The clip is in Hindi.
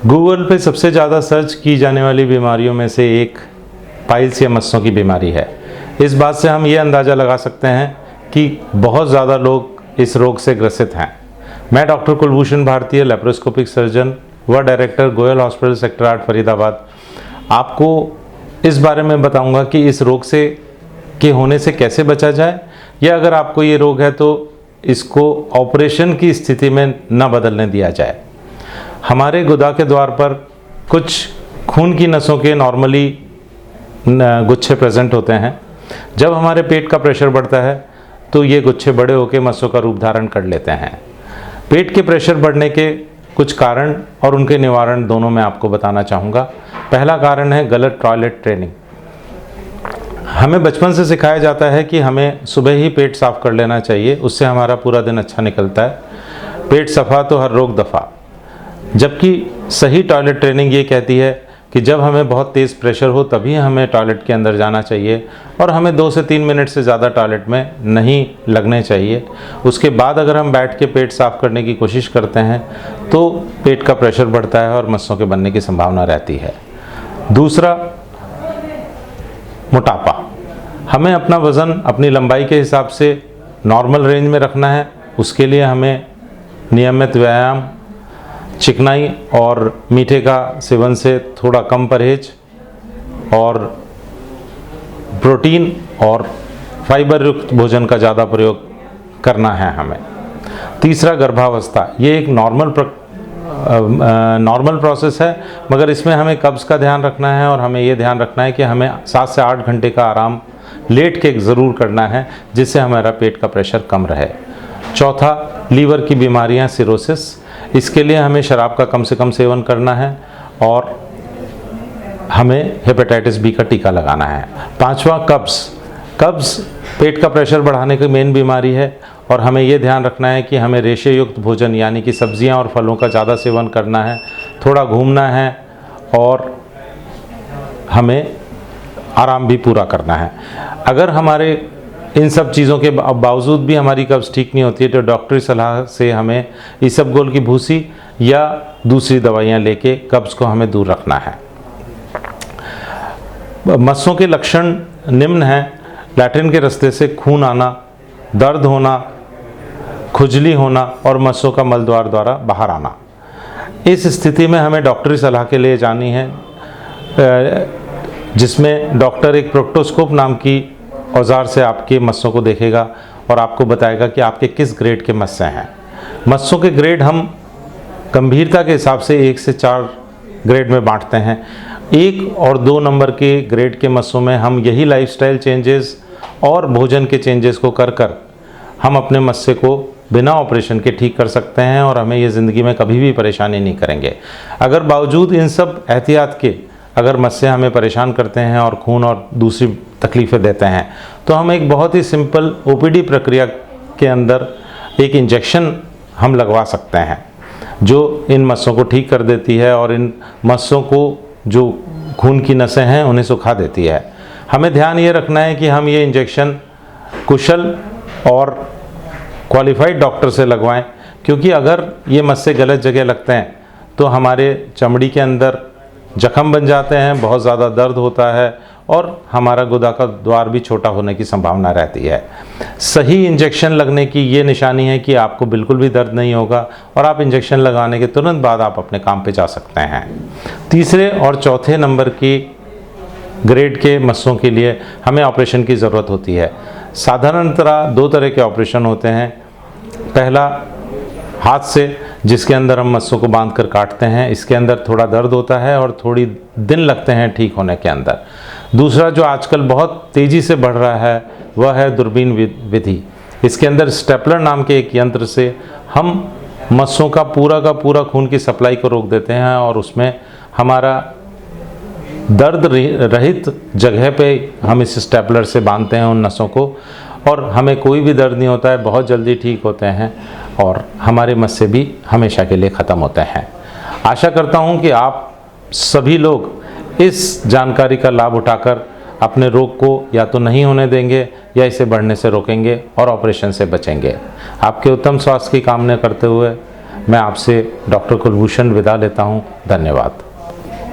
गूगल पे सबसे ज़्यादा सर्च की जाने वाली बीमारियों में से एक पाइल्स या मस्सों की बीमारी है। इस बात से हम ये अंदाज़ा लगा सकते हैं कि बहुत ज़्यादा लोग इस रोग से ग्रसित हैं। मैं doctor Kulbhushan Bharti, laparoscopic surgeon व director Goyal hospital sector 8 Faridabad, आपको इस बारे में बताऊंगा कि इस रोग के होने से कैसे बचा जाए, या अगर आपको ये रोग है तो इसको ऑपरेशन की स्थिति में न बदलने दिया जाए। हमारे गुदा के द्वार पर कुछ खून की नसों के नॉर्मली गुच्छे प्रेजेंट होते हैं। जब हमारे पेट का प्रेशर बढ़ता है तो ये गुच्छे बड़े होकर मस्सों का रूप धारण कर लेते हैं। पेट के प्रेशर बढ़ने के कुछ कारण और उनके निवारण दोनों मैं आपको बताना चाहूँगा। पहला कारण है गलत टॉयलेट ट्रेनिंग। हमें बचपन से सिखाया जाता है कि हमें सुबह ही पेट साफ कर लेना चाहिए, उससे हमारा पूरा दिन अच्छा निकलता है। पेट सफ़ा तो हर रोग दफ़ा। जबकि सही टॉयलेट ट्रेनिंग ये कहती है कि जब हमें बहुत तेज़ प्रेशर हो तभी हमें टॉयलेट के अंदर जाना चाहिए और हमें 2 से 3 मिनट से ज़्यादा टॉयलेट में नहीं लगने चाहिए। उसके बाद अगर हम बैठ के पेट साफ़ करने की कोशिश करते हैं तो पेट का प्रेशर बढ़ता है और मस्सों के बनने की संभावना रहती है। दूसरा, मोटापा। हमें अपना वज़न अपनी लंबाई के हिसाब से नॉर्मल रेंज में रखना है। उसके लिए हमें नियमित व्यायाम, चिकनाई और मीठे का सेवन से थोड़ा कम परहेज, और प्रोटीन और फाइबर युक्त भोजन का ज़्यादा प्रयोग करना है हमें। तीसरा, गर्भावस्था। ये एक नॉर्मल प्रोसेस है, मगर इसमें हमें कब्ज़ का ध्यान रखना है और हमें ये ध्यान रखना है कि हमें 7 से 8 घंटे का आराम लेट के ज़रूर करना है, जिससे हमारा पेट का प्रेशर कम रहे। चौथा, लीवर की बीमारियां, सिरोसिस। इसके लिए हमें शराब का कम से कम सेवन करना है और हमें हेपेटाइटिस बी का टीका लगाना है। पांचवा, कब्ज़ पेट का प्रेशर बढ़ाने की मेन बीमारी है और हमें ये ध्यान रखना है कि हमें रेशे युक्त भोजन यानी कि सब्जियां और फलों का ज़्यादा सेवन करना है, थोड़ा घूमना है और हमें आराम भी पूरा करना है। अगर हमारे इन सब चीज़ों के बावजूद भी हमारी कब्ज़ ठीक नहीं होती है तो डॉक्टरी सलाह से हमें इसबगोल की भूसी या दूसरी दवाइयाँ लेके कब्ज़ को हमें दूर रखना है। मस्सों के लक्षण निम्न हैं: लैट्रिन के रास्ते से खून आना, दर्द होना, खुजली होना और मस्सों का मल द्वार द्वारा बाहर आना। इस स्थिति में हमें डॉक्टरी सलाह के लिए जानी है, जिसमें डॉक्टर एक प्रोक्टोस्कोप नाम की औजार से आपके मस्सों को देखेगा और आपको बताएगा कि आपके किस ग्रेड के मस्से हैं। मस्सों के ग्रेड हम गंभीरता के हिसाब से 1 से 4 ग्रेड में बांटते हैं। 1 और 2 नंबर के ग्रेड के मस्सों में हम यही लाइफस्टाइल चेंजेस और भोजन के चेंजेस को कर हम अपने मस्से को बिना ऑपरेशन के ठीक कर सकते हैं और हमें ये ज़िंदगी में कभी भी परेशानी नहीं करेंगे। अगर बावजूद इन सब एहतियात के अगर मस्से हमें परेशान करते हैं और खून और दूसरी तकलीफ़ें देते हैं तो हम एक बहुत ही सिंपल ओपीडी प्रक्रिया के अंदर एक इंजेक्शन हम लगवा सकते हैं जो इन मस्सों को ठीक कर देती है और इन मस्सों को, जो खून की नसें हैं, उन्हें सुखा देती है। हमें ध्यान ये रखना है कि हम ये इंजेक्शन कुशल और क्वालिफाइड डॉक्टर से लगवाएं, क्योंकि अगर ये मस्से गलत जगह लगते हैं तो हमारे चमड़ी के अंदर जख्म बन जाते हैं, बहुत ज़्यादा दर्द होता है और हमारा गुदा का द्वार भी छोटा होने की संभावना रहती है। सही इंजेक्शन लगने की ये निशानी है कि आपको बिल्कुल भी दर्द नहीं होगा और आप इंजेक्शन लगाने के तुरंत बाद आप अपने काम पे जा सकते हैं। तीसरे और चौथे नंबर की ग्रेड के मस्सों के लिए हमें ऑपरेशन की ज़रूरत होती है। साधारणतः 2 तरह के ऑपरेशन होते हैं। पहला, हाथ से, जिसके अंदर हम मस्सों को बांध कर काटते हैं। इसके अंदर थोड़ा दर्द होता है और थोड़ी दिन लगते हैं ठीक होने के अंदर। दूसरा, जो आजकल बहुत तेज़ी से बढ़ रहा है, वह है दूरबीन विधि। इसके अंदर स्टेपलर नाम के एक यंत्र से हम मस्सों का पूरा खून की सप्लाई को रोक देते हैं और उसमें हमारा दर्द रहित जगह पे हम इस स्टेपलर से बांधते हैं उन नसों को और हमें कोई भी दर्द नहीं होता है, बहुत जल्दी ठीक होते हैं और हमारे मस्से भी हमेशा के लिए ख़त्म होते हैं। आशा करता हूं कि आप सभी लोग इस जानकारी का लाभ उठाकर अपने रोग को या तो नहीं होने देंगे या इसे बढ़ने से रोकेंगे और ऑपरेशन से बचेंगे। आपके उत्तम स्वास्थ्य की कामना करते हुए मैं आपसे डॉक्टर कुलभूषण विदा लेता हूँ। धन्यवाद।